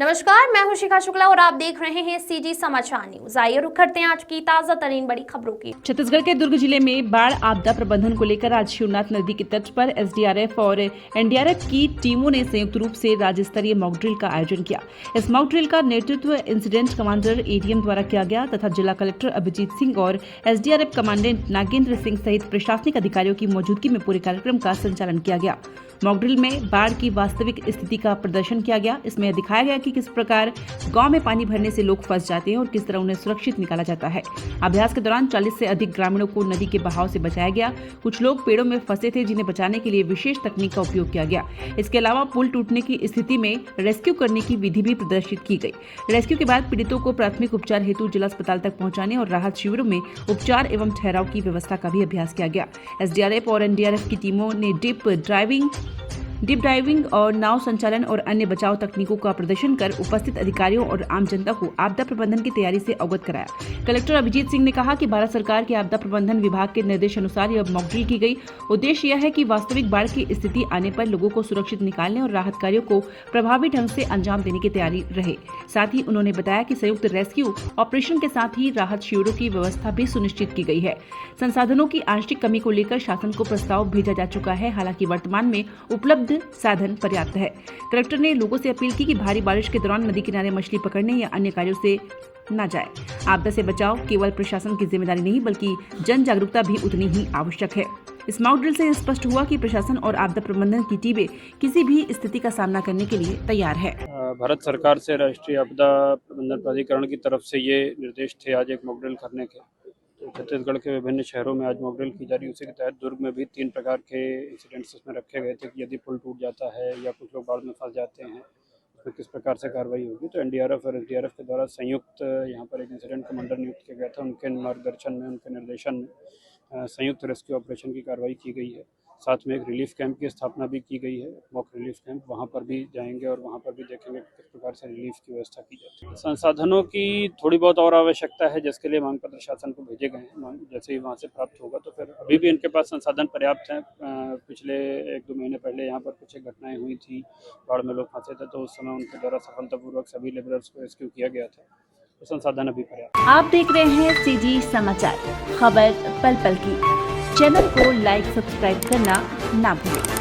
नमस्कार, मैं हूं शिखा शुक्ला और आप देख रहे हैं सीजी समाचार न्यूज। आइए रुक करते हैं आज की ताजा तरीन बड़ी खबरों की। छत्तीसगढ़ के दुर्ग जिले में बाढ़ आपदा प्रबंधन को लेकर आज शिवनाथ नदी के तट पर एसडीआरएफ और एनडीआरएफ की टीमों ने संयुक्त रूप से राज्य स्तरीय मॉक ड्रिल का आयोजन किया। इस मॉक ड्रिल का नेतृत्व इंसिडेंट कमांडर एडीएम द्वारा किया गया तथा जिला कलेक्टर अभिजीत सिंह और एसडीआरएफ कमांडेंट नागेंद्र सिंह सहित प्रशासनिक अधिकारियों की मौजूदगी में पूरे कार्यक्रम का संचालन किया गया। मॉक ड्रिल में बाढ़ की वास्तविक स्थिति का प्रदर्शन किया गया। इसमें दिखाया गया कि किस प्रकार गांव में पानी भरने से लोग फंस जाते हैं और किस तरह उन्हें सुरक्षित निकाला जाता है। अभ्यास के दौरान 40 से अधिक ग्रामीणों को नदी के बहाव से बचाया गया। कुछ लोग पेड़ों में फंसे थे जिन्हें बचाने के लिए विशेष तकनीक का उपयोग किया गया। इसके अलावा पुल टूटने की स्थिति में रेस्क्यू करने की विधि भी प्रदर्शित की गई। रेस्क्यू के बाद पीड़ितों को प्राथमिक उपचार हेतु जिला अस्पताल तक पहुंचाने और राहत शिविरों में उपचार एवं ठहराव की व्यवस्था का भी अभ्यास किया गया। एसडीआरएफ और एनडीआरएफ की टीमों ने डीप डाइविंग और नाव संचालन और अन्य बचाव तकनीकों का प्रदर्शन कर उपस्थित अधिकारियों और आम जनता को आपदा प्रबंधन की तैयारी से अवगत कराया। कलेक्टर अभिजीत सिंह ने कहा कि भारत सरकार के आपदा प्रबंधन विभाग के निर्देश अनुसार यह मॉक ड्रिल की गई। उद्देश्य यह है कि वास्तविक बाढ़ की स्थिति आने पर लोगों को सुरक्षित निकालने और राहत कार्यों को प्रभावी ढंग से अंजाम देने की तैयारी रहे। साथ ही उन्होंने बताया कि संयुक्त रेस्क्यू ऑपरेशन के साथ ही राहत शिविरों की व्यवस्था भी सुनिश्चित की गई है। संसाधनों की आंशिक कमी को लेकर शासन को प्रस्ताव भेजा जा चुका है। हालांकि वर्तमान में उपलब्ध साधन पर्याप्त है। कलेक्टर ने लोगों से अपील की कि भारी बारिश के दौरान नदी किनारे मछली पकड़ने या अन्य कार्यों से न जाए। आपदा से बचाव केवल प्रशासन की जिम्मेदारी नहीं बल्कि जन जागरूकता भी उतनी ही आवश्यक है। इस मॉक ड्रिल से स्पष्ट हुआ कि प्रशासन और आपदा प्रबंधन की टीमें किसी भी स्थिति का सामना करने के लिए तैयार है। भारत सरकार से राष्ट्रीय आपदा प्रबंधन प्राधिकरण की तरफ से ये निर्देश थे आज एक मॉक ड्रिल करने के। तो छत्तीसगढ़ के विभिन्न शहरों में आज मॉक ड्रिल की जा रही। उसी के तहत दुर्ग में भी 3 प्रकार के इंसिडेंट्स इसमें रखे गए थे कि यदि पुल टूट जाता है या कुछ लोग बाढ़ में फंस जाते हैं तो किस प्रकार से कार्रवाई होगी। तो एनडीआरएफ और एसडीआरएफ के द्वारा संयुक्त यहाँ पर एक इंसिडेंट कमांडर नियुक्त किया गया था। उनके मार्गदर्शन में, उनके निर्देशन में संयुक्त रेस्क्यू ऑपरेशन की कार्रवाई की गई है। साथ में एक रिलीफ कैंप की स्थापना भी की गई है, मॉक रिलीफ कैंप। वहाँ पर भी जाएंगे और वहाँ पर भी देखेंगे कि किस प्रकार से रिलीफ की व्यवस्था की जाती है। संसाधनों की थोड़ी बहुत और आवश्यकता है जिसके लिए मांग पत्र शासन को भेजे गए हैं। जैसे ही वहाँ से प्राप्त होगा तो फिर अभी भी इनके पास संसाधन पर्याप्त हैं। पिछले 1-2 महीने पहले यहाँ पर कुछ घटनाएं हुई थी, बाढ़ में लोग फंसे थे, तो उस समय उनके द्वारा सफलतापूर्वक सभी लेबरर्स को रेस्क्यू किया गया था। तो संसाधन अभी पर्याप्त। आप देख रहे हैं सीजी समाचार, खबर पल पल की। चैनल को लाइक सब्सक्राइब करना ना भूलें।